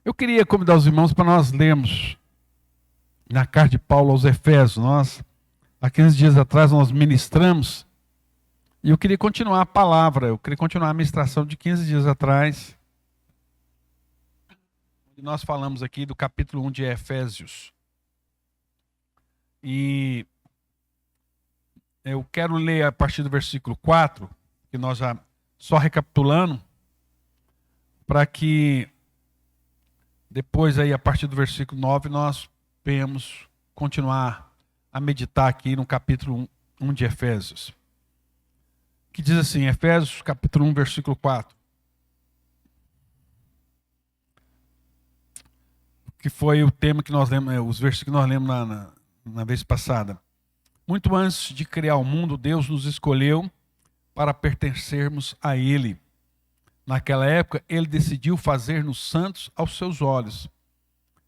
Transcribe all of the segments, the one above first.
Eu queria convidar os irmãos para nós lermos na carta de Paulo aos Efésios. Há 15 dias atrás, nós ministramos e eu queria continuar a palavra, eu queria continuar a ministração de 15 dias atrás. Nós falamos aqui do capítulo 1 de Efésios. E eu quero ler a partir do versículo 4, que nós já, só recapitulando, para que depois aí, a partir do versículo 9, nós venhamos continuar a meditar aqui no capítulo 1 de Efésios. Que diz assim, Efésios capítulo 1, versículo 4. Que foi o tema que nós lemos, os versículos que nós lemos na vez passada. Muito antes de criar o mundo, Deus nos escolheu para pertencermos a Ele. Naquela época, Ele decidiu fazer-nos santos aos seus olhos,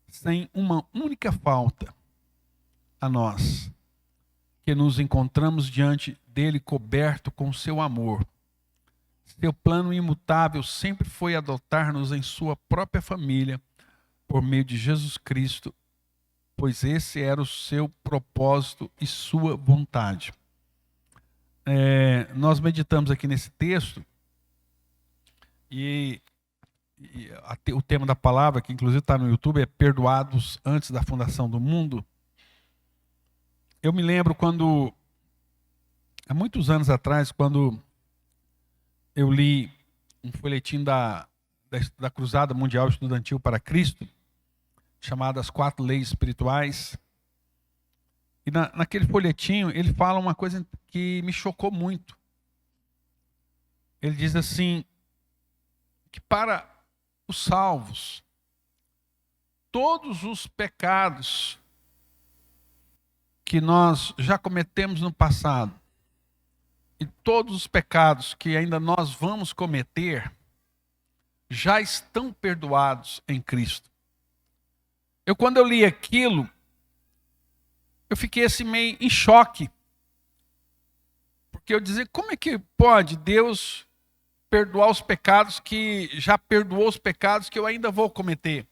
sem uma única falta a nós, que nos encontramos diante dele coberto com seu amor. Seu plano imutável sempre foi adotar-nos em sua própria família, por meio de Jesus Cristo, pois esse era o seu propósito e sua vontade. Nós meditamos aqui nesse texto, e o tema da palavra, que inclusive está no YouTube, é Perdoados antes da fundação do mundo. Eu me lembro quando, há muitos anos atrás, quando eu li um folhetim da Cruzada Mundial Estudantil para Cristo, chamado As 4 Leis Espirituais. E naquele folhetinho ele fala uma coisa que me chocou muito. Ele diz assim, que para os salvos, todos os pecados que nós já cometemos no passado e todos os pecados que ainda nós vamos cometer já estão perdoados em Cristo. Quando eu li aquilo, eu fiquei assim meio em choque. Porque eu dizia, como é que pode Deus perdoar os pecados que já perdoou os pecados que eu ainda vou cometer?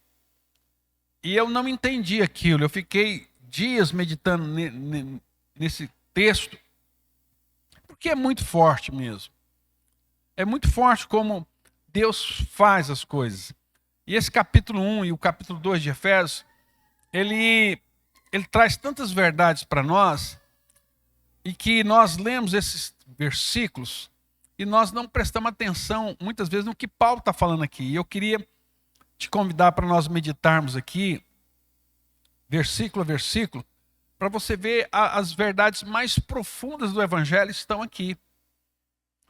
E eu não entendi aquilo. Eu fiquei dias meditando nesse texto, porque é muito forte mesmo. É muito forte como Deus faz as coisas. E esse capítulo 1 e o capítulo 2 de Efésios, ele traz tantas verdades para nós, e que nós lemos esses versículos e nós não prestamos atenção muitas vezes no que Paulo está falando aqui. E eu queria te convidar para nós meditarmos aqui, versículo a versículo, para você ver as verdades mais profundas do Evangelho estão aqui.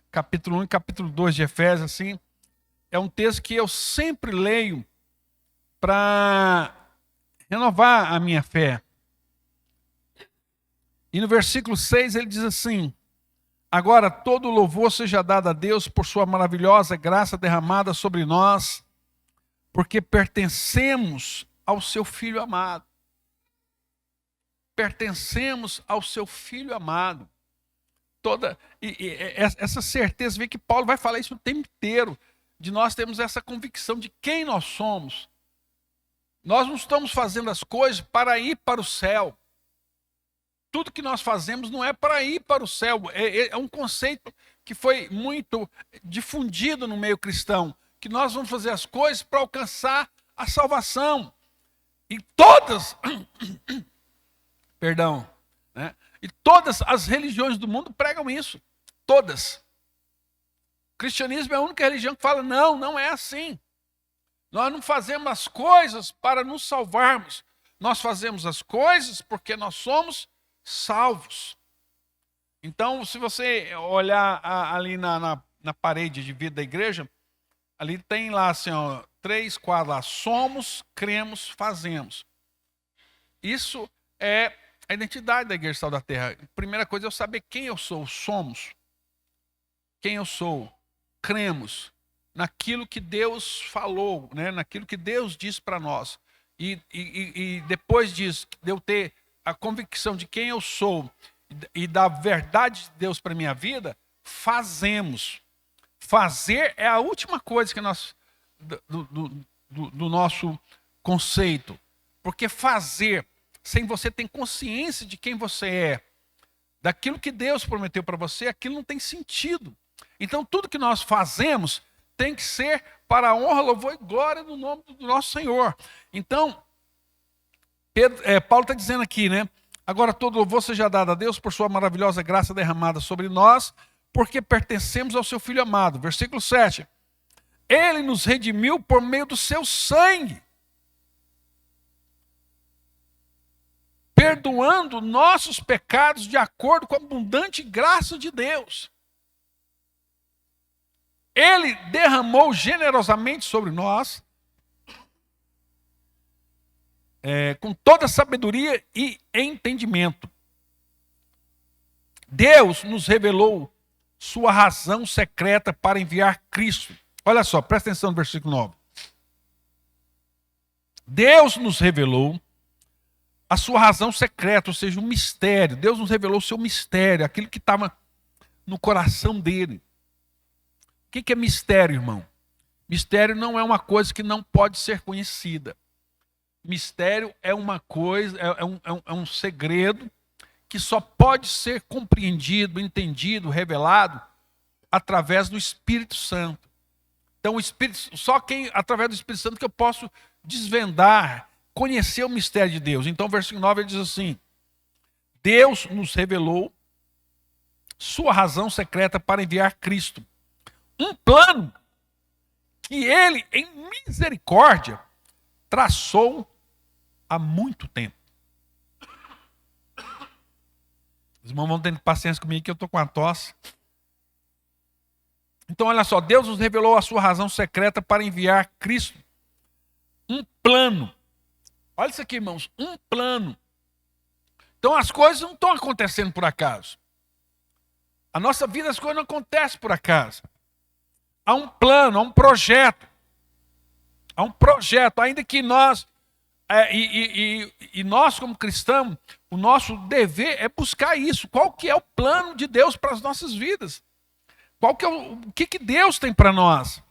Capítulo 1 e capítulo 2 de Efésios, assim, é um texto que eu sempre leio para renovar a minha fé. E no versículo 6 ele diz assim, agora todo louvor seja dado a Deus por sua maravilhosa graça derramada sobre nós, porque pertencemos ao seu Filho amado. Pertencemos ao seu Filho amado. Essa certeza, vê que Paulo vai falar isso o tempo inteiro, de nós termos essa convicção de quem nós somos. Nós não estamos fazendo as coisas para ir para o céu. Tudo que nós fazemos não é para ir para o céu. É um conceito que foi muito difundido no meio cristão, que nós vamos fazer as coisas para alcançar a salvação. E todas, e todas as religiões do mundo pregam isso. Todas. O cristianismo é a única religião que fala, não é assim. Nós não fazemos as coisas para nos salvarmos. Nós fazemos as coisas porque nós somos salvos. Então, se você olhar ali na parede de vida da igreja, ali tem lá assim, 3 quadros lá, somos, cremos, fazemos. Isso é a identidade da Igreja Sal da Terra. A primeira coisa é eu saber quem eu sou, somos. Quem eu sou, cremos naquilo que Deus falou, né? Naquilo que Deus disse para nós. E depois disso, de eu ter a convicção de quem eu sou e da verdade de Deus para a minha vida, fazemos. Fazer é a última coisa que nós do nosso conceito. Porque fazer sem você ter consciência de quem você é, daquilo que Deus prometeu para você, aquilo não tem sentido. Então tudo que nós fazemos tem que ser para a honra, louvor e glória no nome do nosso Senhor. Então, Paulo está dizendo aqui, né? Agora todo louvor seja dado a Deus por sua maravilhosa graça derramada sobre nós, porque pertencemos ao seu Filho amado. Versículo 7. Ele nos redimiu por meio do seu sangue, perdoando nossos pecados de acordo com a abundante graça de Deus. Ele derramou generosamente sobre nós, com toda sabedoria e entendimento. Deus nos revelou sua razão secreta para enviar Cristo. Olha só, presta atenção no versículo 9. Deus nos revelou a sua razão secreta, ou seja, o mistério. Deus nos revelou o seu mistério, aquilo que estava no coração dele. O que é mistério, irmão? Mistério não é uma coisa que não pode ser conhecida. Mistério é uma coisa, é um segredo que só pode ser compreendido, entendido, revelado através do Espírito Santo. Então, só através do Espírito Santo que eu posso desvendar, conhecer o mistério de Deus. Então, versículo 9 ele diz assim: Deus nos revelou sua razão secreta para enviar Cristo. Um plano que ele, em misericórdia, traçou há muito tempo. Os irmãos vão tendo paciência comigo que eu estou com a tosse. Então, olha só, Deus nos revelou a sua razão secreta para enviar Cristo. Um plano. Olha isso aqui, irmãos, um plano. Então, as coisas não estão acontecendo por acaso. A nossa vida, as coisas não acontecem por acaso. Há um plano, há um projeto. Há um projeto, ainda que nós, nós como cristãos, o nosso dever é buscar isso. Qual que é o plano de Deus para as nossas vidas? O que Deus tem para nós?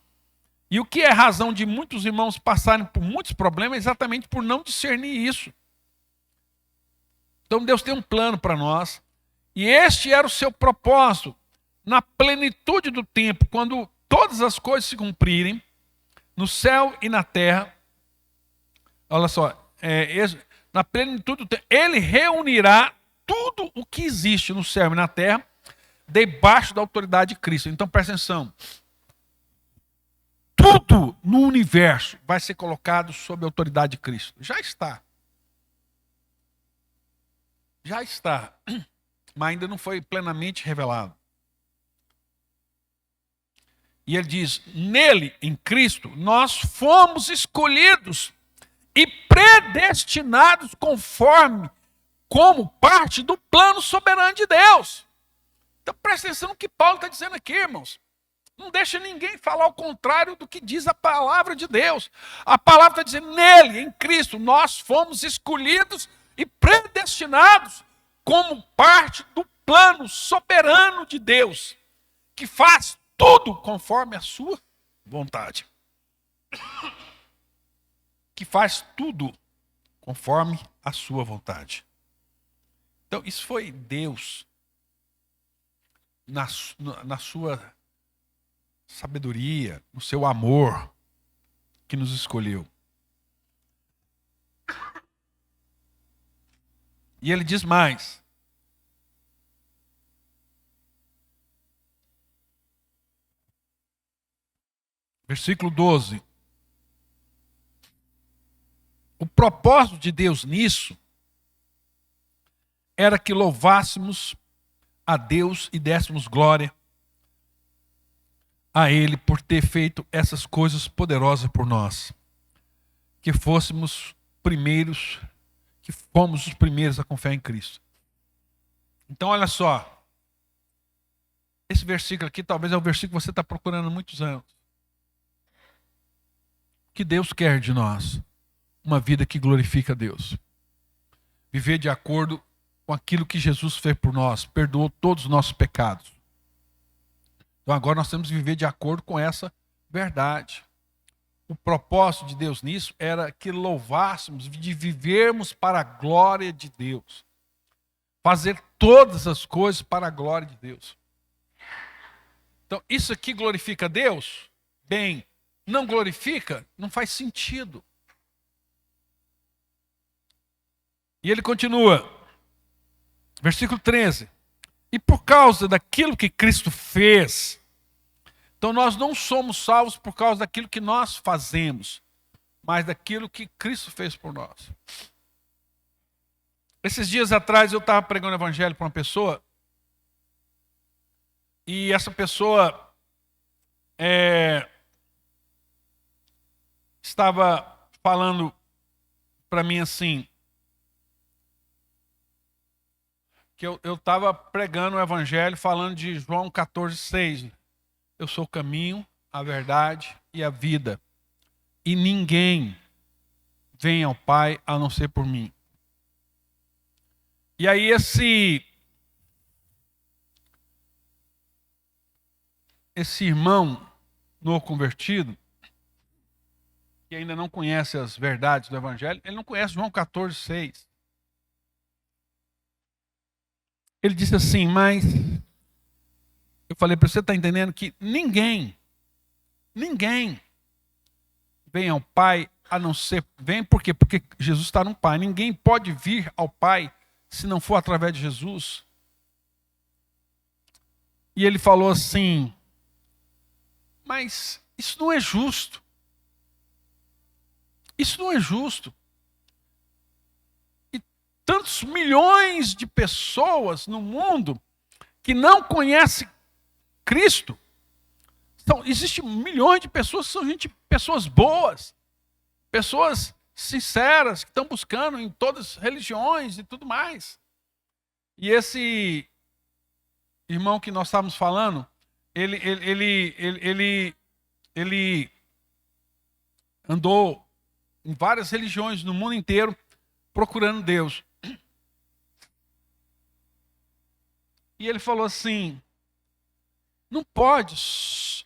E o que é razão de muitos irmãos passarem por muitos problemas é exatamente por não discernir isso. Então Deus tem um plano para nós. E este era o seu propósito. Na plenitude do tempo, quando todas as coisas se cumprirem, no céu e na terra, olha só, na plenitude do tempo, ele reunirá tudo o que existe no céu e na terra, debaixo da autoridade de Cristo. Então presta atenção. Tudo no universo vai ser colocado sob a autoridade de Cristo. Já está. Já está. Mas ainda não foi plenamente revelado. E ele diz, nele, em Cristo, nós fomos escolhidos e predestinados como parte do plano soberano de Deus. Então presta atenção no que Paulo está dizendo aqui, irmãos. Não deixa ninguém falar o contrário do que diz a palavra de Deus. A palavra está dizendo, nele, em Cristo, nós fomos escolhidos e predestinados como parte do plano soberano de Deus, que faz tudo conforme a sua vontade. Que faz tudo conforme a sua vontade. Então, isso foi Deus, na sua sabedoria, no seu amor, que nos escolheu. E ele diz mais. Versículo 12. O propósito de Deus nisso era que louvássemos a Deus e dessemos glória a Ele por ter feito essas coisas poderosas por nós. Que fôssemos primeiros, que fomos os primeiros a confiar em Cristo. Então olha só. Esse versículo aqui talvez é o versículo que você está procurando há muitos anos. O que Deus quer de nós? Uma vida que glorifica a Deus. Viver de acordo com aquilo que Jesus fez por nós. Perdoou todos os nossos pecados. Então agora nós temos que viver de acordo com essa verdade. o propósito de Deus nisso era que louvássemos, de vivermos para a glória de Deus. Fazer todas as coisas para a glória de Deus. Então, isso aqui glorifica a Deus? Bem, não glorifica? Não faz sentido. E ele continua, versículo 13. E por causa daquilo que Cristo fez, então nós não somos salvos por causa daquilo que nós fazemos, mas daquilo que Cristo fez por nós. Esses dias atrás eu estava pregando o evangelho para uma pessoa, e essa pessoa estava falando para mim assim, que eu estava pregando o evangelho falando de João 14,6. Eu sou o caminho, a verdade e a vida. E ninguém vem ao Pai a não ser por mim. E aí esse irmão novo convertido, que ainda não conhece as verdades do evangelho, ele não conhece João 14,6. Ele disse assim, mas eu falei para você, está entendendo que ninguém vem ao Pai a não ser, vem por quê? Porque Jesus está no Pai. Ninguém pode vir ao Pai se não for através de Jesus. E ele falou assim, mas isso não é justo. Isso não é justo. Tantos milhões de pessoas no mundo que não conhecem Cristo. Então, existem milhões de pessoas que são pessoas boas, pessoas sinceras, que estão buscando em todas as religiões e tudo mais. E esse irmão que nós estávamos falando, ele andou em várias religiões no mundo inteiro procurando Deus. E ele falou assim, não pode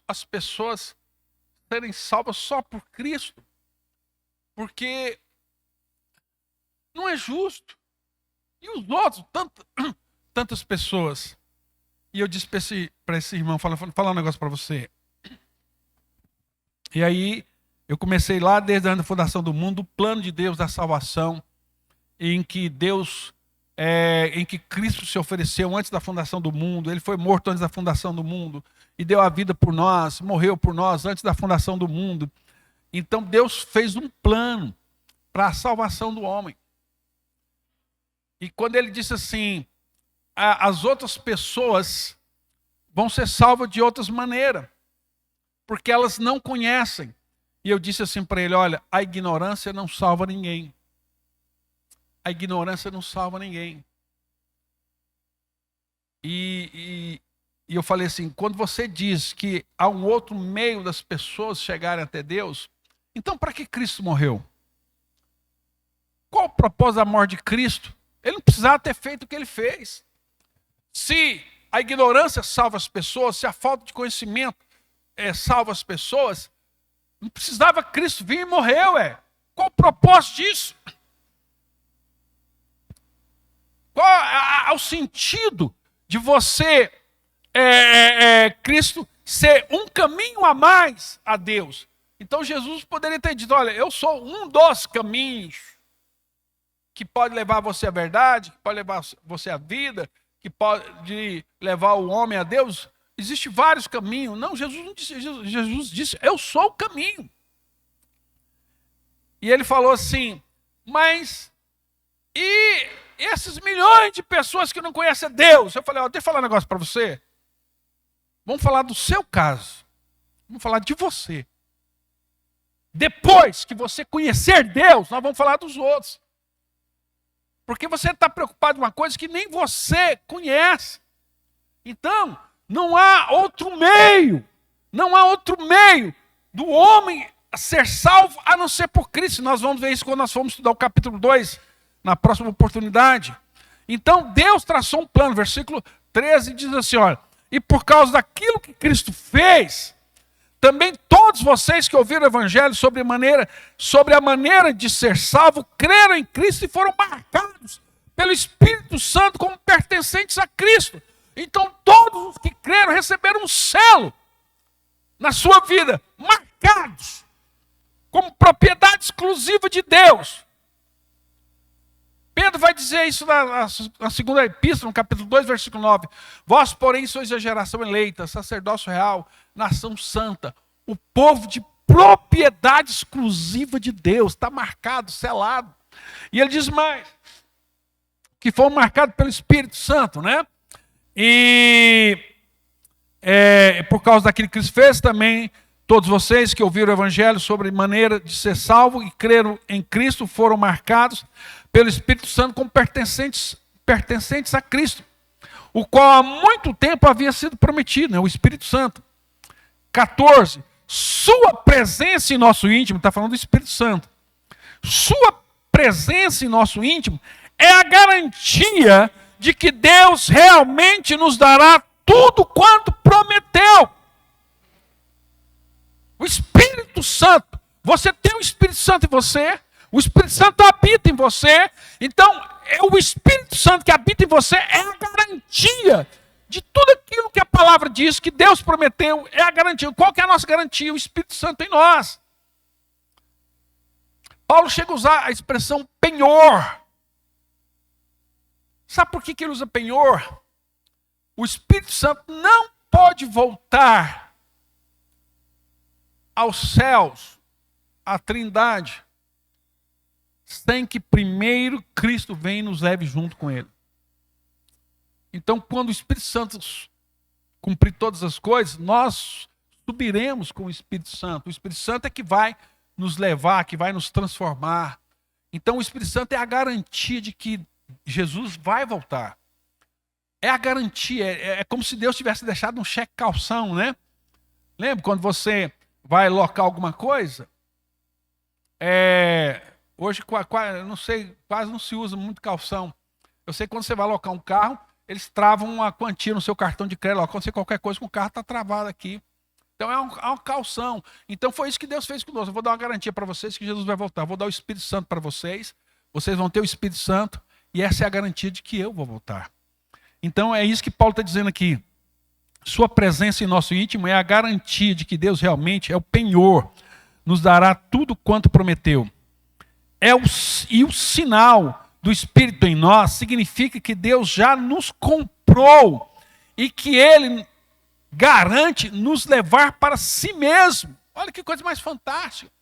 as pessoas serem salvas só por Cristo, porque não é justo. E os outros, tantas pessoas. E eu disse para esse irmão, falar um negócio para você. E aí eu comecei lá desde a fundação do mundo, o plano de Deus da salvação, em que em que Cristo se ofereceu antes da fundação do mundo. Ele foi morto antes da fundação do mundo e deu a vida por nós, morreu por nós antes da fundação do mundo. Então Deus fez um plano para a salvação do homem. E quando ele disse assim, as outras pessoas vão ser salvas de outras maneiras, porque elas não conhecem. E eu disse assim para ele, olha, a ignorância não salva ninguém. A ignorância não salva ninguém. E eu falei assim, quando você diz que há um outro meio das pessoas chegarem até Deus, então para que Cristo morreu? Qual o propósito da morte de Cristo? Ele não precisava ter feito o que ele fez. Se a ignorância salva as pessoas, se a falta de conhecimento salva as pessoas, não precisava Cristo vir e morreu. Qual o propósito disso? Qual o sentido de você, Cristo, ser um caminho a mais a Deus? Então Jesus poderia ter dito, olha, eu sou um dos caminhos que pode levar você à verdade, que pode levar você à vida, que pode levar o homem a Deus. Existem vários caminhos. Não, Jesus não disse, Jesus disse, eu sou o caminho. E ele falou assim, mas e esses milhões de pessoas que não conhecem Deus? Eu falei, deixa eu falar um negócio para você. Vamos falar do seu caso. Vamos falar de você. Depois que você conhecer Deus, nós vamos falar dos outros. Porque você está preocupado com uma coisa que nem você conhece. Então, não há outro meio. Não há outro meio do homem ser salvo a não ser por Cristo. Nós vamos ver isso quando nós formos estudar o capítulo 2, na próxima oportunidade. Então, Deus traçou um plano. Versículo 13 diz assim, olha, e por causa daquilo que Cristo fez, também todos vocês que ouviram o evangelho sobre a maneira de ser salvo, creram em Cristo e foram marcados pelo Espírito Santo como pertencentes a Cristo. Então todos os que creram receberam um selo na sua vida, marcados como propriedade exclusiva de Deus. Pedro vai dizer isso na segunda epístola, no capítulo 2, versículo 9. Vós, porém, sois a geração eleita, sacerdócio real, nação santa, o povo de propriedade exclusiva de Deus. Está marcado, selado. E ele diz mais, que foram marcados pelo Espírito Santo, né? E por causa daquilo que Cristo fez também, todos vocês que ouviram o evangelho sobre maneira de ser salvo e creram em Cristo foram marcados pelo Espírito Santo como pertencentes a Cristo, o qual há muito tempo havia sido prometido, né? O Espírito Santo. 14. Sua presença em nosso íntimo, está falando do Espírito Santo. Sua presença em nosso íntimo é a garantia de que Deus realmente nos dará tudo quanto prometeu. O Espírito Santo, você tem o Espírito Santo em você, o Espírito Santo habita em você, então o Espírito Santo que habita em você é a garantia de tudo aquilo que a palavra diz, que Deus prometeu, é a garantia. Qual que é a nossa garantia? O Espírito Santo em nós. Paulo chega a usar a expressão penhor. Sabe por que ele usa penhor? O Espírito Santo não pode voltar aos céus, à Trindade, sem que primeiro Cristo venha e nos leve junto com ele. Então, quando o Espírito Santo cumprir todas as coisas, nós subiremos com o Espírito Santo. O Espírito Santo é que vai nos levar, que vai nos transformar. Então, o Espírito Santo é a garantia de que Jesus vai voltar. É a garantia, é como se Deus tivesse deixado um cheque calção, né? Lembra quando você vai locar alguma coisa? Hoje, não sei, quase não se usa muito calção. Eu sei que quando você vai alocar um carro, eles travam uma quantia no seu cartão de crédito. Acontecer qualquer coisa com o carro, está travado aqui. Então é uma calção. Então foi isso que Deus fez conosco. Eu vou dar uma garantia para vocês que Jesus vai voltar. Eu vou dar o Espírito Santo para vocês. Vocês vão ter o Espírito Santo. E essa é a garantia de que eu vou voltar. Então é isso que Paulo está dizendo aqui. Sua presença em nosso íntimo é a garantia de que Deus realmente é o penhor. Nos dará tudo quanto prometeu. E o sinal do Espírito em nós significa que Deus já nos comprou e que Ele garante nos levar para si mesmo. Olha que coisa mais fantástica.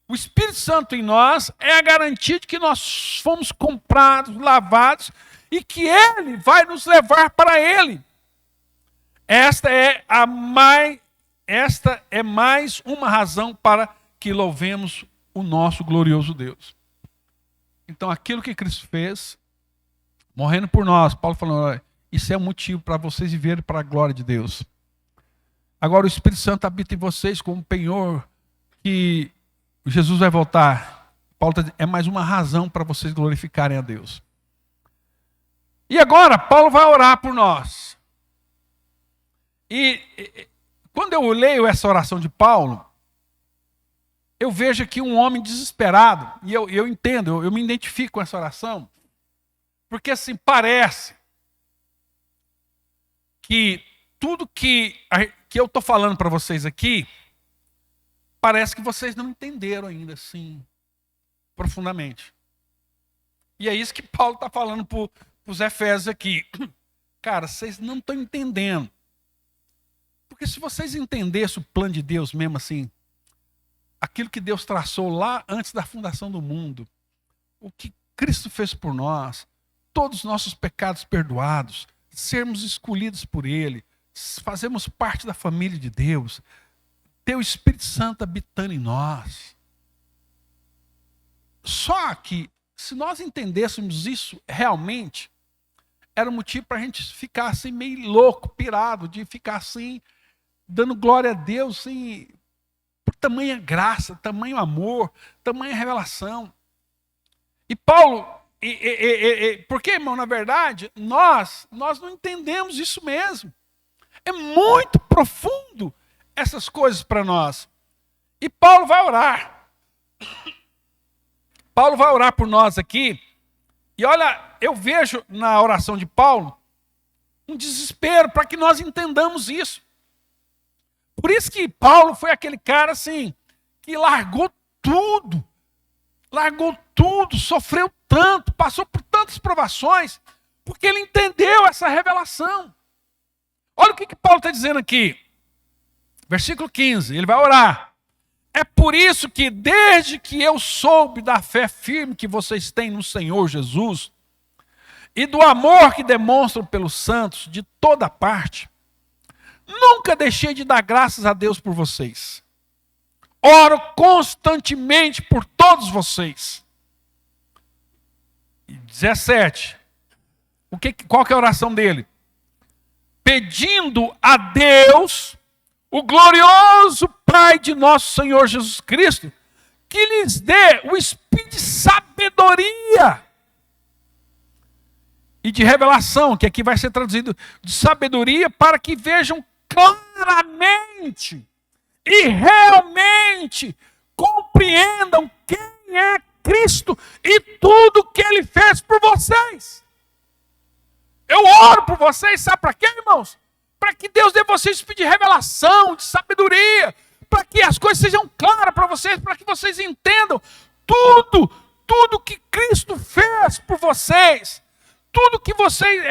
O Espírito Santo em nós é a garantia de que nós fomos comprados, lavados e que Ele vai nos levar para Ele. Esta é mais uma razão para que louvemos o nosso glorioso Deus. Então, aquilo que Cristo fez, morrendo por nós, Paulo falou, isso é um motivo para vocês viverem para a glória de Deus. Agora, o Espírito Santo habita em vocês como um penhor que Jesus vai voltar. Paulo está dizendo, é mais uma razão para vocês glorificarem a Deus. E agora, Paulo vai orar por nós. E quando eu leio essa oração de Paulo, eu vejo aqui um homem desesperado, e eu entendo, eu me identifico com essa oração, porque assim, parece que tudo que eu estou falando para vocês aqui, parece que vocês não entenderam ainda assim, profundamente. E é isso que Paulo está falando para os Efésios aqui. Cara, vocês não estão entendendo. Porque se vocês entendessem o plano de Deus mesmo assim, aquilo que Deus traçou lá antes da fundação do mundo, o que Cristo fez por nós, todos os nossos pecados perdoados, sermos escolhidos por Ele, fazemos parte da família de Deus, ter o Espírito Santo habitando em nós. Só que, se nós entendêssemos isso realmente, era um motivo para a gente ficar assim meio louco, pirado, de ficar assim, dando glória a Deus, assim, por tamanha graça, tamanho amor, tamanha revelação. E Paulo, porque, irmão, na verdade, nós não entendemos isso mesmo. É muito profundo, essas coisas para nós. E Paulo vai orar. Paulo vai orar por nós aqui. E olha, eu vejo na oração de Paulo um desespero para que nós entendamos isso. Por isso que Paulo foi aquele cara assim, que largou tudo, sofreu tanto, passou por tantas provações, porque ele entendeu essa revelação. Olha o que Paulo está dizendo aqui, versículo 15, ele vai orar. É por isso que desde que eu soube da fé firme que vocês têm no Senhor Jesus, e do amor que demonstram pelos santos de toda parte, nunca deixei de dar graças a Deus por vocês. Oro constantemente por todos vocês. 17. Qual que é a oração dele? Pedindo a Deus, o glorioso Pai de nosso Senhor Jesus Cristo, que lhes dê o espírito de sabedoria e de revelação, que aqui vai ser traduzido de sabedoria, para que vejam claramente e realmente compreendam quem é Cristo e tudo que Ele fez por vocês. Eu oro por vocês, sabe para quê, irmãos? Para que Deus dê vocês espírito de revelação, de sabedoria, para que as coisas sejam claras para vocês, para que vocês entendam tudo que Cristo fez por vocês. Tudo que vocês...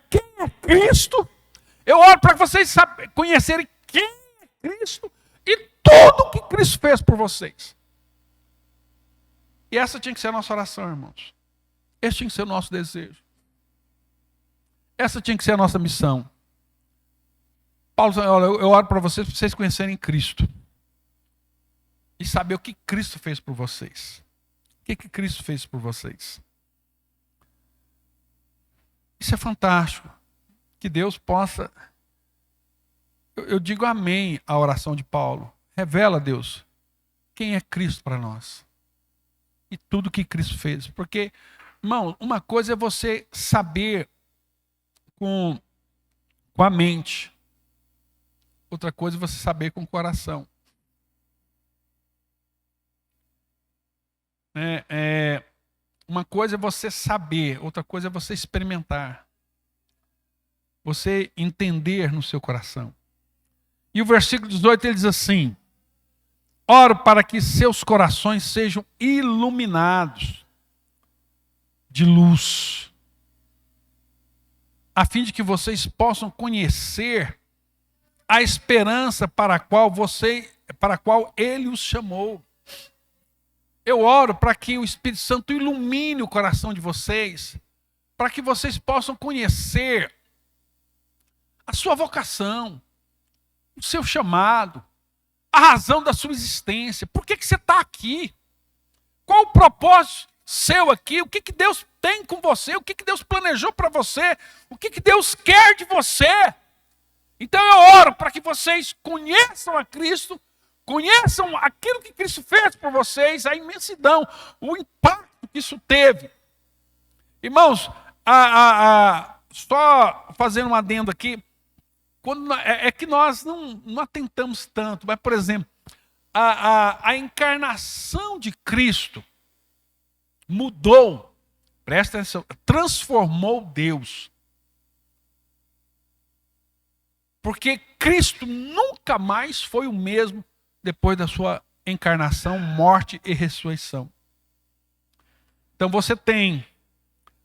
quem é Cristo? Eu oro para que vocês conhecerem quem é Cristo e tudo que Cristo fez por vocês. E essa tinha que ser a nossa oração, irmãos. Esse tinha que ser o nosso desejo. Essa tinha que ser a nossa missão. Paulo diz, olha, eu oro para vocês conhecerem Cristo. E saber o que Cristo fez por vocês. O que Cristo fez por vocês. Isso é fantástico. Que Deus possa... Eu digo amém à oração de Paulo. Revela, Deus, quem é Cristo para nós. E tudo que Cristo fez. Porque, irmão, uma coisa é você saber com a mente. Outra coisa é você saber com o coração. Uma coisa é você saber, outra coisa é você experimentar. Você entender no seu coração. E o versículo 18 ele diz assim: oro para que seus corações sejam iluminados de luz, a fim de que vocês possam conhecer a esperança para a qual Ele os chamou. Eu oro para que o Espírito Santo ilumine o coração de vocês, para que vocês possam conhecer a sua vocação, o seu chamado, a razão da sua existência. Por que você está aqui? Qual o propósito seu aqui? O que Deus tem com você? O que Deus planejou para você? O que Deus quer de você? Então eu oro para que vocês conheçam a Cristo, conheçam aquilo que Cristo fez por vocês, a imensidão, o impacto que isso teve. Irmãos, só fazendo um adendo aqui, é que nós não atentamos tanto, mas, por exemplo, a encarnação de Cristo mudou, presta atenção, transformou Deus. Porque Cristo nunca mais foi o mesmo depois da sua encarnação, morte e ressurreição. Então você tem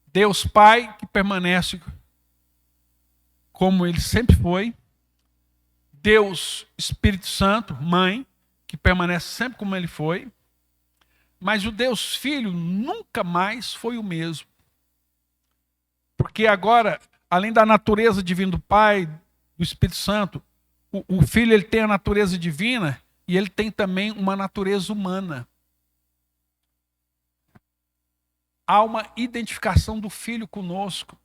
Deus Pai, que permanece como Ele sempre foi. Deus Espírito Santo, Mãe, que permanece sempre como Ele foi. Mas o Deus Filho nunca mais foi o mesmo. Porque agora, além da natureza divina do Pai, do Espírito Santo, o Filho ele tem a natureza divina e ele tem também uma natureza humana. Há uma identificação do Filho conosco.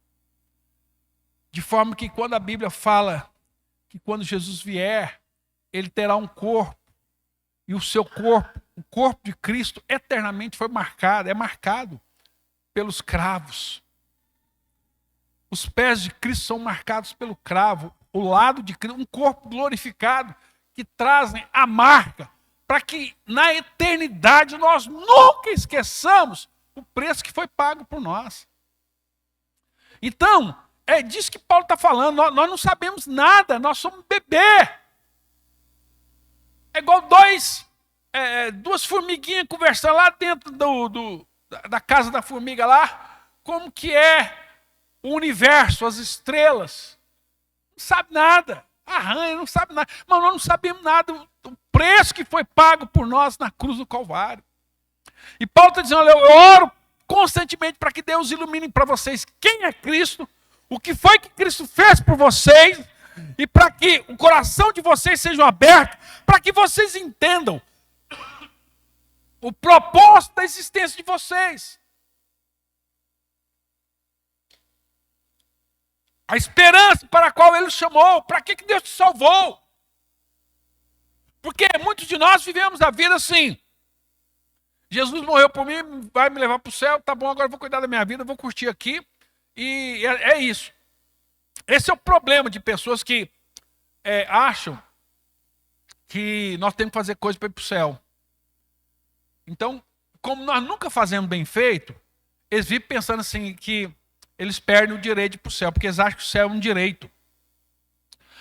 De forma que quando a Bíblia fala que quando Jesus vier, ele terá um corpo, e o seu corpo, o corpo de Cristo, eternamente foi marcado, é marcado pelos cravos. Os pés de Cristo são marcados pelo cravo, o lado de Cristo, um corpo glorificado, que trazem a marca, para que na eternidade nós nunca esqueçamos o preço que foi pago por nós. Então, é disso que Paulo está falando. Nós não sabemos nada, nós somos bebê. É igual duas formiguinhas conversando lá dentro da casa da formiga lá, como que é o universo, as estrelas. Não sabe nada, arranha, não sabe nada. Mas nós não sabemos nada do preço que foi pago por nós na cruz do Calvário. E Paulo está dizendo, olha, eu oro constantemente para que Deus ilumine para vocês quem é Cristo, o que foi que Cristo fez por vocês, e para que o coração de vocês seja aberto, para que vocês entendam o propósito da existência de vocês. A esperança para a qual Ele chamou, para que Deus te salvou. Porque muitos de nós vivemos a vida assim. Jesus morreu por mim, vai me levar para o céu, tá bom, agora eu vou cuidar da minha vida, vou curtir aqui. E é isso. Esse é o problema de pessoas que acham que nós temos que fazer coisa para ir para o céu. Então, como nós nunca fazemos bem feito, eles vivem pensando assim que eles perdem o direito de ir para o céu, porque eles acham que o céu é um direito.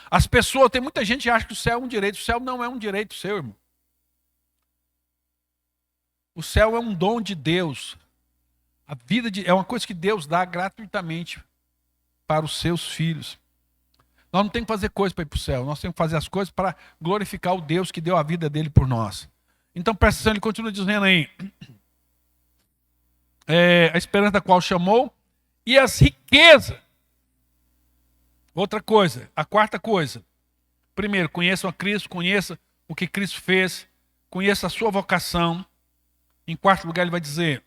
As pessoas, tem muita gente que acha que o céu é um direito. O céu não é um direito seu, irmão. O céu é um dom de Deus. A vida é uma coisa que Deus dá gratuitamente para os seus filhos. Nós não temos que fazer coisa para ir para o céu. Nós temos que fazer as coisas para glorificar o Deus que deu a vida dele por nós. Então, presta atenção, ele continua dizendo aí. A esperança da qual chamou e as riquezas. Outra coisa, a quarta coisa. Primeiro, conheçam a Cristo, conheça o que Cristo fez, conheça a sua vocação. Em quarto lugar, ele vai dizer,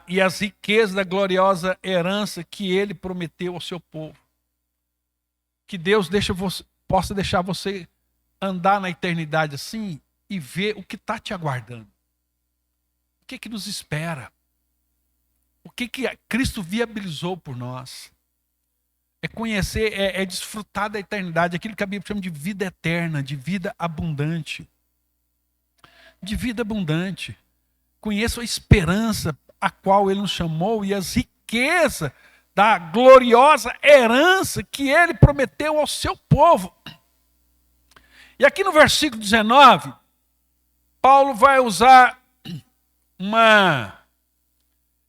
e as riquezas da gloriosa herança que ele prometeu ao seu povo. Que Deus possa deixar você andar na eternidade assim e ver o que está te aguardando. O que nos espera. O que Cristo viabilizou por nós. É conhecer, é desfrutar da eternidade, aquilo que a Bíblia chama de vida eterna, de vida abundante. De vida abundante. Conheça a esperança a qual Ele nos chamou e as riquezas da gloriosa herança que Ele prometeu ao seu povo. E aqui no versículo 19, Paulo vai usar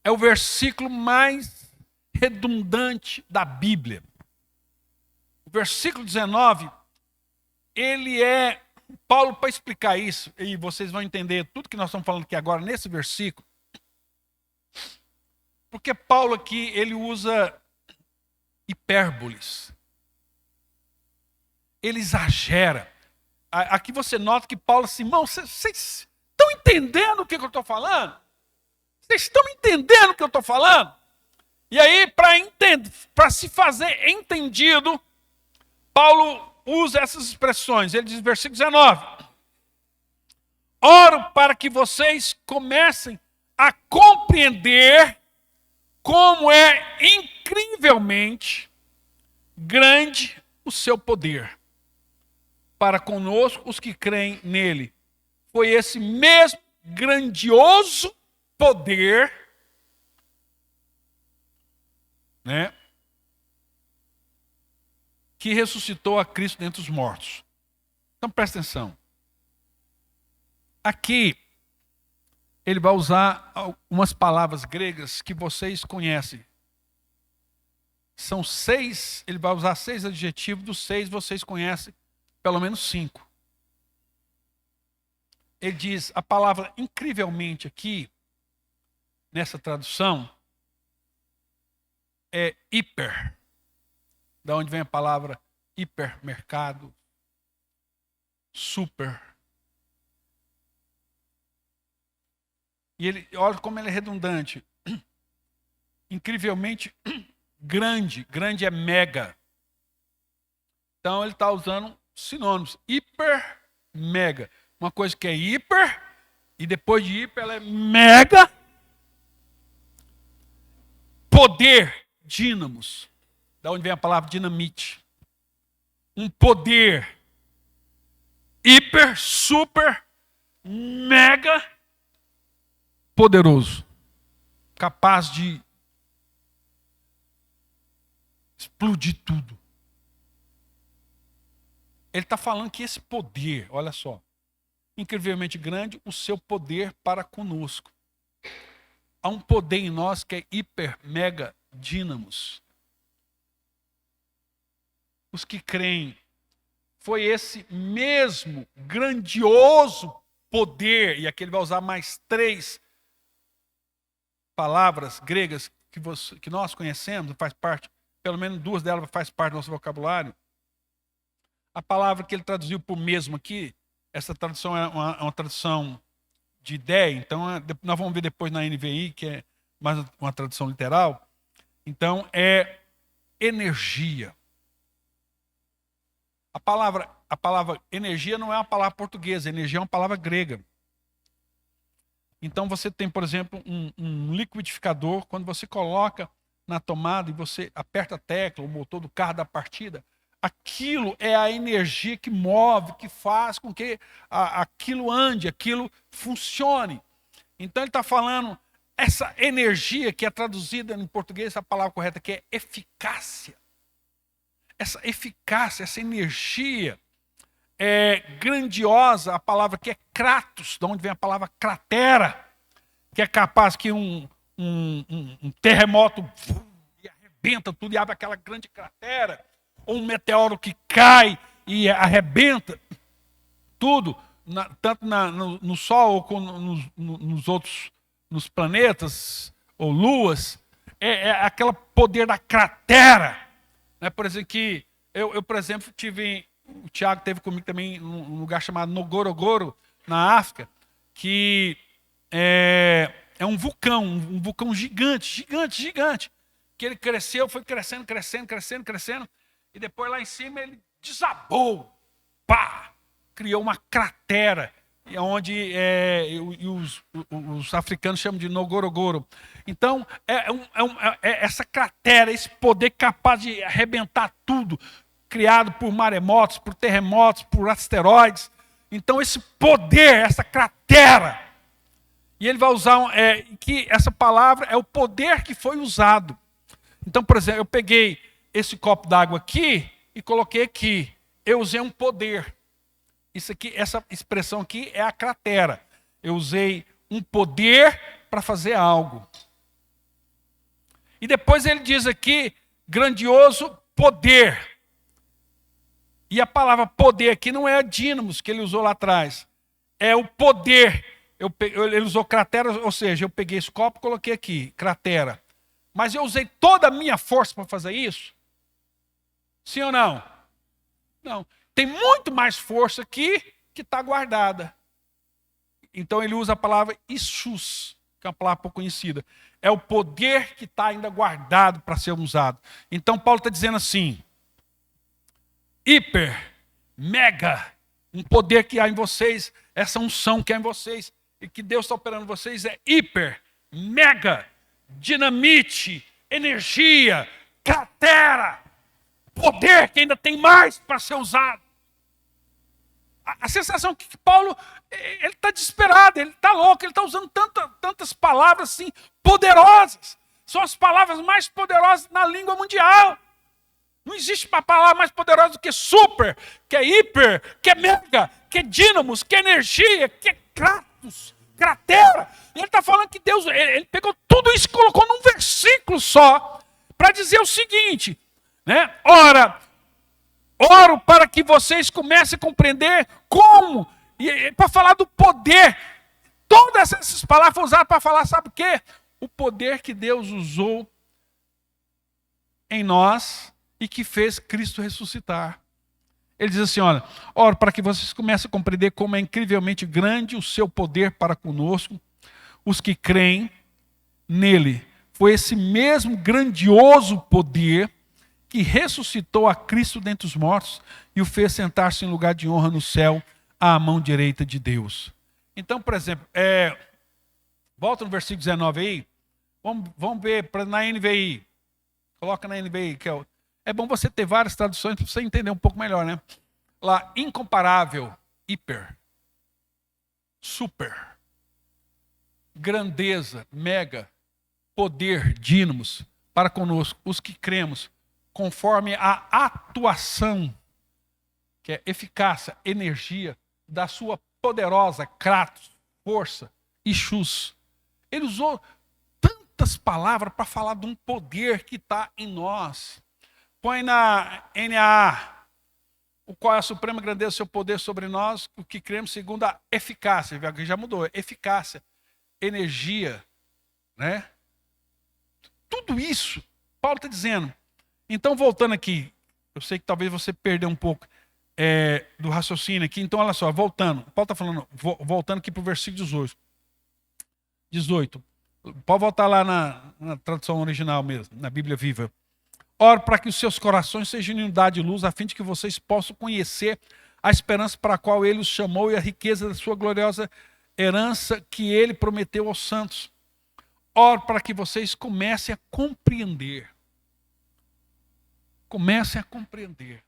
é o versículo mais redundante da Bíblia. O versículo 19, Paulo, para explicar isso, e vocês vão entender tudo que nós estamos falando aqui agora nesse versículo, porque Paulo aqui, ele usa hipérboles. Ele exagera. Aqui você nota que Paulo assim, irmão, vocês estão entendendo o que eu estou falando? Vocês estão entendendo o que eu estou falando? E aí, para se fazer entendido, Paulo usa essas expressões. Ele diz, versículo 19: oro para que vocês comecem a compreender como é incrivelmente grande o seu poder para conosco, os que creem nele. Foi esse mesmo grandioso poder, né, que ressuscitou a Cristo dentre os mortos. Então presta atenção. Aqui ele vai usar umas palavras gregas que vocês conhecem. São 6, ele vai usar 6 adjetivos, dos 6 vocês conhecem pelo menos 5. Ele diz, a palavra incrivelmente aqui, nessa tradução, é hiper. Da onde vem a palavra hipermercado, super. E olha como ele é redundante. Incrivelmente grande. Grande é mega. Então ele está usando sinônimos. Hiper, mega. Uma coisa que é hiper, e depois de hiper ela é mega. Poder, dínamos. Da onde vem a palavra dinamite. Um poder hiper, super, mega poderoso, capaz de explodir tudo. Ele está falando que esse poder, olha só, incrivelmente grande, o seu poder para conosco. Há um poder em nós que é hiper, mega, dínamos. Os que creem, foi esse mesmo grandioso poder, e aqui ele vai usar mais 3 palavras gregas que nós conhecemos, faz parte, pelo menos 2 delas faz parte do nosso vocabulário. A palavra que ele traduziu por mesmo aqui, essa tradução é uma tradução de ideia, então nós vamos ver depois na NVI, que é mais uma tradução literal. Então é energia. A palavra energia não é uma palavra portuguesa, energia é uma palavra grega. Então você tem, por exemplo, um liquidificador, quando você coloca na tomada e você aperta a tecla, o motor do carro da partida, aquilo é a energia que move, que faz com que aquilo ande, aquilo funcione. Então ele está falando, essa energia que é traduzida em português, a palavra correta que é eficácia. Essa eficácia, essa energia é grandiosa, a palavra que é kratos, de onde vem a palavra cratera, que é capaz que um terremoto arrebenta tudo e abre aquela grande cratera, ou um meteoro que cai e arrebenta tudo, tanto no Sol ou nos outros, nos planetas ou luas, é aquele poder da cratera. Né? Por exemplo, que eu, por exemplo, o Tiago teve comigo também num lugar chamado Ngorongoro, na África, que é um vulcão gigante, que ele cresceu, foi crescendo, e depois lá em cima ele desabou, pá, criou uma cratera, onde os africanos chamam de Ngorongoro. Então, essa cratera, esse poder capaz de arrebentar tudo, criado por maremotos, por terremotos, por asteroides. Então, esse poder, essa cratera, e ele vai usar, que essa palavra é o poder que foi usado. Então, por exemplo, eu peguei esse copo d'água aqui e coloquei aqui. Eu usei um poder. Isso aqui, essa expressão aqui é a cratera. Eu usei um poder para fazer algo. E depois ele diz aqui, grandioso poder. E a palavra poder aqui não é a dínamos que ele usou lá atrás. É o poder. Ele usou cratera, ou seja, eu peguei esse copo e coloquei aqui, cratera. Mas eu usei toda a minha força para fazer isso? Sim ou não? Não. Tem muito mais força aqui que está guardada. Então ele usa a palavra Ishus, que é uma palavra pouco conhecida. É o poder que está ainda guardado para ser usado. Então Paulo está dizendo assim, hiper, mega, um poder que há em vocês, essa unção que há em vocês, e que Deus está operando em vocês é hiper, mega, dinamite, energia, cratera, poder que ainda tem mais para ser usado. A sensação que Paulo, ele está desesperado, ele está louco, ele está usando tantas palavras assim, poderosas. São as palavras mais poderosas na língua mundial. Não existe uma palavra mais poderosa do que super, que é hiper, que é mega, que é dínamos, que é energia, que é kratos, cratera. E ele está falando que Deus, ele pegou tudo isso e colocou num versículo só, para dizer o seguinte, né? Oro para que vocês comecem a compreender como, e para falar do poder. Todas essas palavras foram usadas para falar, sabe o quê? O poder que Deus usou em nós e que fez Cristo ressuscitar. Ele diz assim, olha, oro para que vocês comecem a compreender como é incrivelmente grande o seu poder para conosco, os que creem nele. Foi esse mesmo grandioso poder que ressuscitou a Cristo dentre os mortos e o fez sentar-se em lugar de honra no céu, à mão direita de Deus. Então, por exemplo, volta no versículo 19 aí, vamos ver na NVI, coloca na NVI, que é bom você ter várias traduções para você entender um pouco melhor, né? Lá, incomparável, hiper, super, grandeza, mega, poder, dínamos, para conosco, os que cremos, conforme a atuação, que é eficácia, energia, da sua poderosa kratos, força, Ishus. Ele usou tantas palavras para falar de um poder que está em nós. Põe na NAA, o qual é a suprema grandeza do seu poder sobre nós, o que cremos segundo a eficácia. Já mudou, eficácia, energia, né? Tudo isso, Paulo está dizendo. Então, voltando aqui, eu sei que talvez você perdeu um pouco do raciocínio aqui. Então, olha só, voltando. Paulo está falando, voltando aqui para o versículo 18. Pode voltar lá na tradução original mesmo, na Bíblia Viva. Ora, para que os seus corações sejam de unidade e luz, a fim de que vocês possam conhecer a esperança para a qual ele os chamou e a riqueza da sua gloriosa herança que ele prometeu aos santos. Ora, para que vocês comecem a compreender. Comecem a compreender.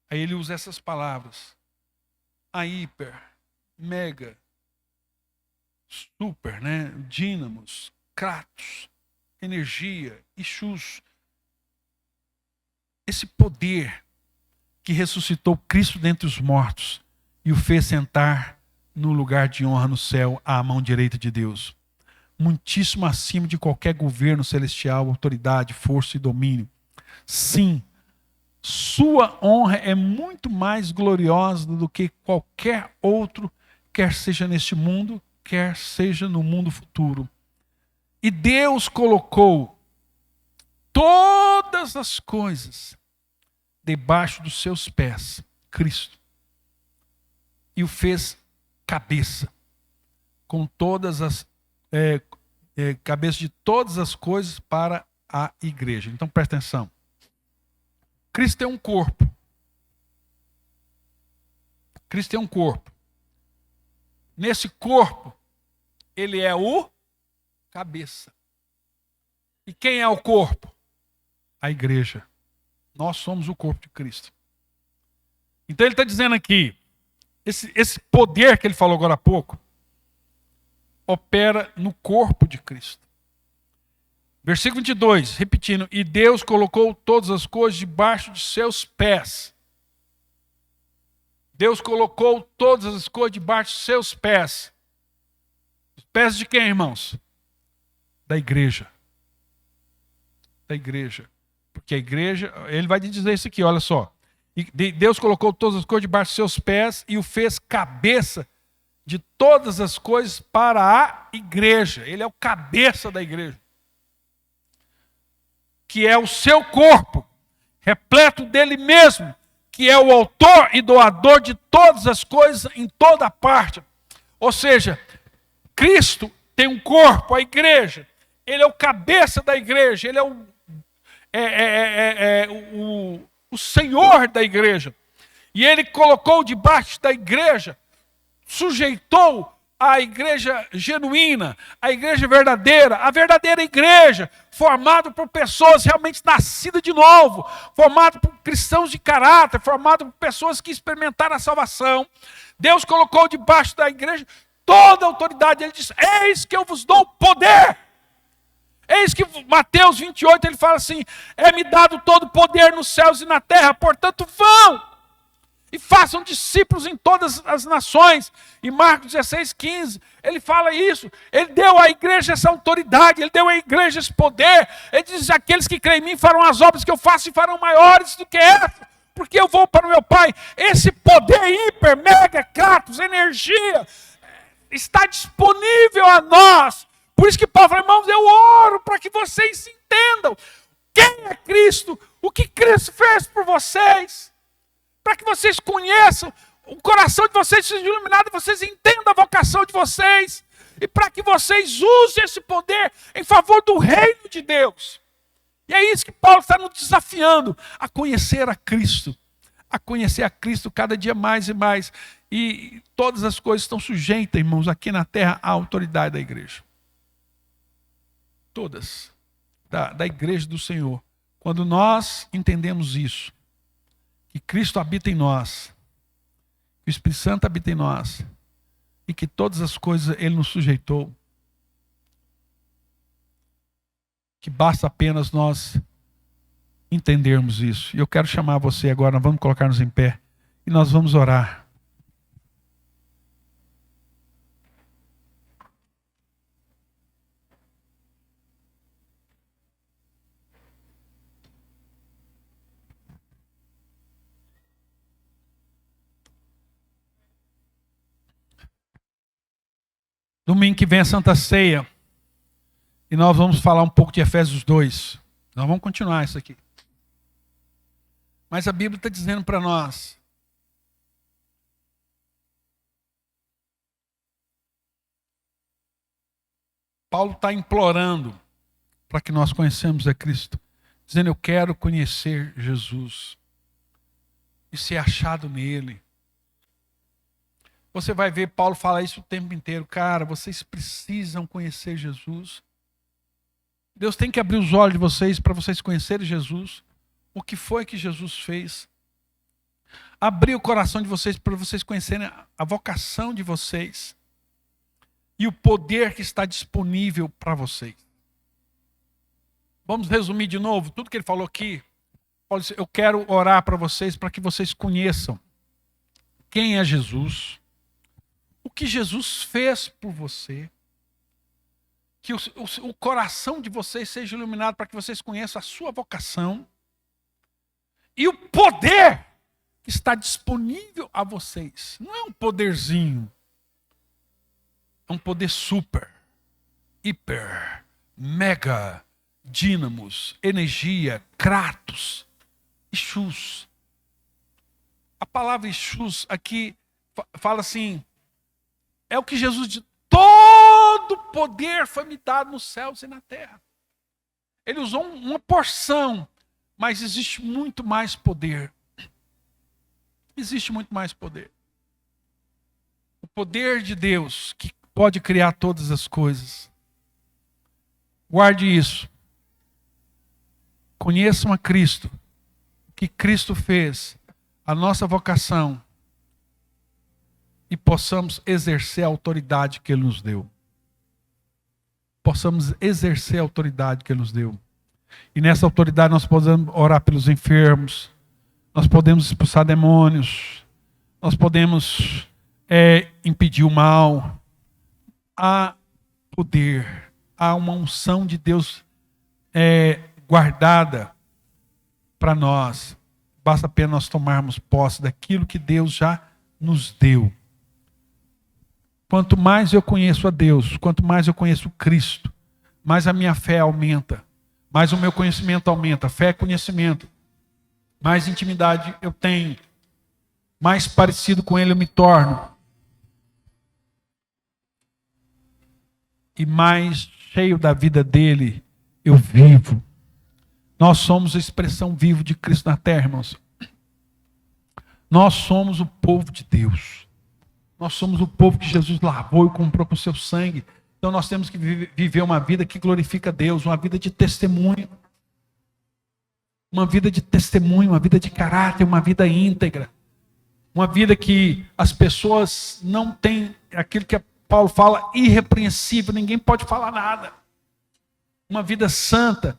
Aí ele usa essas palavras. A hiper, mega, super, né? Dínamos, kratos, energia, Ishus. Esse poder que ressuscitou Cristo dentre os mortos e o fez sentar no lugar de honra no céu, à mão direita de Deus. Muitíssimo acima de qualquer governo celestial, autoridade, força e domínio. Sim, sua honra é muito mais gloriosa do que qualquer outro, quer seja neste mundo, quer seja no mundo futuro. E Deus colocou todas as coisas debaixo dos seus pés, Cristo, e o fez cabeça, com todas as cabeça de todas as coisas para a igreja. Então presta atenção. Cristo é um corpo. Cristo é um corpo. Nesse corpo, ele é o cabeça. E quem é o corpo? A igreja. Nós somos o corpo de Cristo. Então ele está dizendo aqui, esse poder que ele falou agora há pouco, opera no corpo de Cristo. Versículo 22, repetindo. E Deus colocou todas as coisas debaixo de seus pés. Deus colocou todas as coisas debaixo de seus pés. Os pés de quem, irmãos? Da igreja. Da igreja. Porque a igreja, ele vai dizer isso aqui, olha só. E Deus colocou todas as coisas debaixo de seus pés e o fez cabeça de todas as coisas para a igreja. Ele é o cabeça da igreja. Que é o seu corpo, repleto dele mesmo, que é o autor e doador de todas as coisas em toda parte. Ou seja, Cristo tem um corpo, a igreja. Ele é o cabeça da igreja, ele é o Senhor da igreja. E ele colocou debaixo da igreja, sujeitou a igreja genuína, a igreja verdadeira, a verdadeira igreja, formada por pessoas realmente nascidas de novo, formada por cristãos de caráter, formada por pessoas que experimentaram a salvação. Deus colocou debaixo da igreja toda a autoridade. Ele diz, eis que eu vos dou poder. Eis que Mateus 28, ele fala assim, é-me dado todo o poder nos céus e na terra, portanto vão e façam discípulos em todas as nações. Em Marcos 16, 15, ele fala isso. Ele deu à igreja essa autoridade, ele deu à igreja esse poder. Ele diz, aqueles que creem em mim farão as obras que eu faço e farão maiores do que essa, porque eu vou para o meu Pai. Esse poder hiper, mega, kratos, energia, está disponível a nós. Por isso que Paulo fala, irmãos, eu oro para que vocês entendam quem é Cristo, o que Cristo fez por vocês, para que vocês conheçam, o coração de vocês seja iluminado, vocês entendam a vocação de vocês, e para que vocês usem esse poder em favor do reino de Deus. E é isso que Paulo está nos desafiando, a conhecer a Cristo cada dia mais e mais. E todas as coisas estão sujeitas, irmãos, aqui na terra, à autoridade da igreja. Todas, da igreja do Senhor. Quando nós entendemos isso, que Cristo habita em nós, que o Espírito Santo habita em nós e que todas as coisas Ele nos sujeitou. Que basta apenas nós entendermos isso. E eu quero chamar você agora, nós vamos colocar-nos em pé e nós vamos orar. Domingo que vem é Santa Ceia. E nós vamos falar um pouco de Efésios 2. Nós vamos continuar isso aqui. Mas a Bíblia está dizendo para nós. Paulo está implorando para que nós conheçamos a Cristo. Dizendo, eu quero conhecer Jesus. E ser achado nele. Você vai ver Paulo falar isso o tempo inteiro. Cara, vocês precisam conhecer Jesus. Deus tem que abrir os olhos de vocês para vocês conhecerem Jesus. O que foi que Jesus fez. Abrir o coração de vocês para vocês conhecerem a vocação de vocês. E o poder que está disponível para vocês. Vamos resumir de novo tudo que ele falou aqui. Paulo disse, eu quero orar para vocês para que vocês conheçam quem é Jesus. O que Jesus fez por você. Que o coração de vocês seja iluminado para que vocês conheçam a sua vocação. E o poder que está disponível a vocês. Não é um poderzinho. É um poder super, hiper, mega, dínamos, energia, kratos, Ixus. A palavra Ixus aqui fala assim, é o que Jesus diz, todo poder foi me dado nos céus e na terra. Ele usou uma porção, mas existe muito mais poder. Existe muito mais poder. O poder de Deus que pode criar todas as coisas. Guarde isso. Conheçam a Cristo. O que Cristo fez. A nossa vocação. E possamos exercer a autoridade que Ele nos deu. Possamos exercer a autoridade que Ele nos deu. E nessa autoridade nós podemos orar pelos enfermos. Nós podemos expulsar demônios. Nós podemos impedir o mal. Há poder. Há uma unção de Deus guardada para nós. Basta apenas nós tomarmos posse daquilo que Deus já nos deu. Quanto mais eu conheço a Deus, quanto mais eu conheço Cristo, mais a minha fé aumenta, mais o meu conhecimento aumenta. Fé é conhecimento. Mais intimidade eu tenho, mais parecido com Ele eu me torno. E mais cheio da vida dele eu vivo. Nós somos a expressão viva de Cristo na terra, irmãos. Nós somos o povo de Deus. Nós somos o povo que Jesus lavou e comprou com o seu sangue. Então nós temos que viver uma vida que glorifica a Deus, uma vida de testemunho. Uma vida de testemunho, uma vida de caráter, uma vida íntegra. Uma vida que as pessoas não têm aquilo que Paulo fala, irrepreensível, ninguém pode falar nada. Uma vida santa.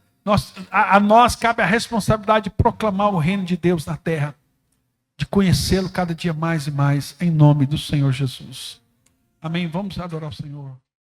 A nós cabe a responsabilidade de proclamar o reino de Deus na terra. De conhecê-lo cada dia mais e mais, em nome do Senhor Jesus. Amém? Vamos adorar o Senhor.